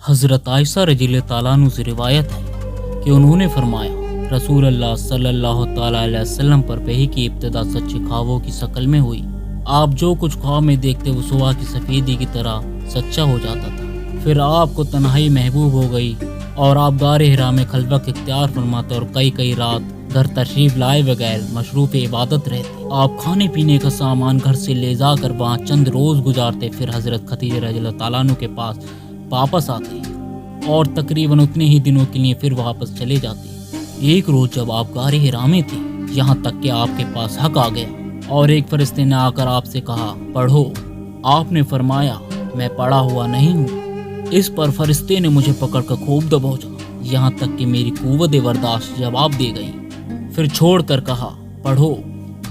हज़रत आयशा रज़ियल्लाहु ताला अन्हु से रिवायत है कि उन्होंने फरमाया, रसूल अल्लाह सल्लल्लाहु ताला अलैहि वसल्लम पर वही की इब्तिदा सच्चे ख्वाबों की शक्ल में हुई। आप जो कुछ ख्वाब में देखते वो सुबह की सफ़ेदी की तरह सच्चा हो जाता था। फिर आपको तन्हाई महबूब हो गई और आप गारे हिरा में खलवत इख्तियार फरमाते और कई रात घर तशरीफ लाए बगैर मशरूफ इबादत रहते। आप खाने पीने का सामान घर से ले जाकर वहाँ चंद रोज़ गुजारते, फिर हज़रत खदीजा रज़ियल्लाहु ताला अन्हा के पास वापस आते और तकरीबन उतने ही दिनों के लिए फिर वापस चले जाते। एक रोज़ जब आप गारे हिरा में थे, यहाँ तक कि आपके पास हक आ गया और एक फरिश्ते ने आकर आपसे कहा, पढ़ो। आपने फरमाया, मैं पढ़ा हुआ नहीं हूँ। इस पर फरिश्ते ने मुझे पकड़कर खूब दबोचा, यहाँ तक कि मेरी कुव्वत बर्दाश्त जवाब दे गई। फिर छोड़कर कहा, पढ़ो।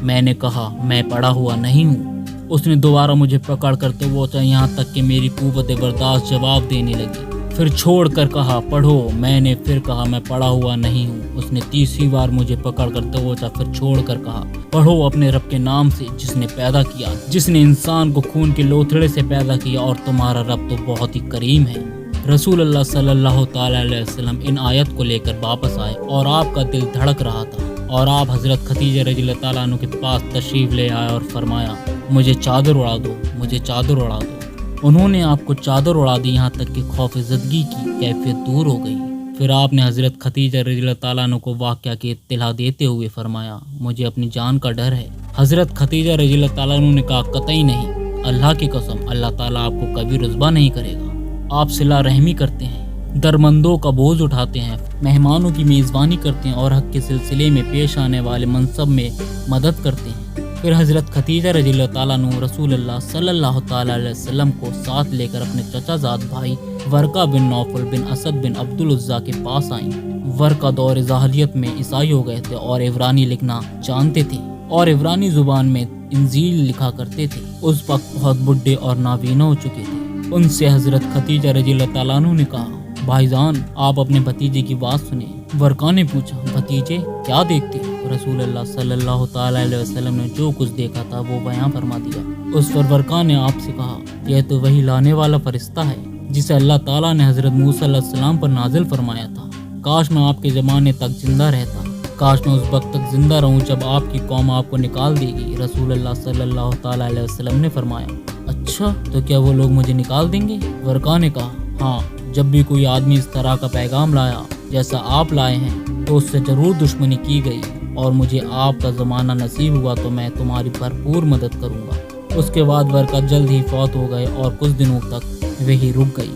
मैंने कहा, मैं पढ़ा हुआ नहीं हूँ। उसने दोबारा मुझे पकड़ कर दबोचा, यहाँ तक कि मेरी कुव्वत बर्दाश्त जवाब देने लगी। फिर छोड़कर कहा, पढ़ो। मैंने फिर कहा, मैं पढ़ा हुआ नहीं हूँ। उसने तीसरी बार मुझे पकड़ कर दबोचा, फिर छोड़कर कहा, पढ़ो अपने रब के नाम से जिसने पैदा किया, जिसने इंसान को खून के लोथड़े से पैदा किया, और तुम्हारा रब तो बहुत ही करीम है। रसूल अल्लाह सल्लल्लाहु ताला अलैहि वसल्लम इन आयत को लेकर वापस आए और आपका दिल धड़क रहा था और आप हज़रत खदीजा रज़ियल्लाहु ताला अन्हा के पास तशरीफ़ ले आए और फरमाया, मुझे चादर उड़ा दो, मुझे चादर उड़ा दो। उन्होंने आपको चादर उड़ा दी, यहाँ तक कि खौफ ज़दगी की कैफियत दूर हो गई। फिर आपने हज़रत खदीजा रज़ियल्लाहु ताला अन्हा को वाक़या की इत्तिला देते हुए फरमाया, मुझे अपनी जान का डर है। हज़रत खदीजा रज़ियल्लाहु ताला अन्हा ने कहा, कतई नहीं, अल्लाह की कसम, अल्लाह ताला आपको कभी रुस्वा नहीं करेगा। आप सिला रहमी करते हैं, दरमंदों का बोझ उठाते हैं, मेहमानों की मेज़बानी करते हैं और हक के सिलसिले में पेश आने वाले मनसब में मदद करते हैं। फिर हज़रत खदीजा रज़ियल्लाहु ताला अन्हा रसूल अल्लाह सल्लल्लाहु ताला अलैहि वसल्लम को साथ लेकर अपने चचाजाद भाई वर्का बिन नौफल बिन असद बिन अब्दुल उज़्ज़ा के पास आईं। वर्का दौर जाहिलियत में ईसाई हो गए थे और इब्रानी लिखना जानते थे और इब्रानी ज़ुबान में इंजील लिखा करते थे। उस वक्त बहुत बुढ़े और नाबीना हो चुके थे। उनसे हज़रत खदीजा रज़ियल्लाहु ताला अन्हा ने कहा, भाईजान, आप अपने भतीजे की बात सुने। वर्का ने पूछा, भतीजे क्या देखते हो? रसूल अल्लाह सल्लल्लाहु ताला अलैहि वसल्लम ने जो कुछ देखा था वो बयां फरमा दिया। उस पर वर्का ने आपसे कहा, यह तो वही लाने वाला फरिश्ता है जिसे अल्लाह ताला ने हज़रत मूसा अलैहिस्सलाम पर नाजिल फरमाया था। काश मैं आपके ज़माने तक जिंदा रहता, काश मैं उस वक्त तक जिंदा रहूं जब आपकी कौम आपको निकाल देगी। रसूल अल्लाह सल्लल्लाहु ताला अलैहि वसल्लम ने फरमाया, अच्छा, तो क्या वो लोग मुझे निकाल देंगे? वर्का ने कहा, हाँ, जब भी कोई आदमी इस तरह का पैगाम लाया जैसा आप लाए हैं तो उससे ज़रूर दुश्मनी की गई और मुझे आपका ज़माना नसीब हुआ तो मैं तुम्हारी भरपूर मदद करूँगा। उसके बाद वर्का जल्द ही फौत हो गए और कुछ दिनों तक वही रुक गई।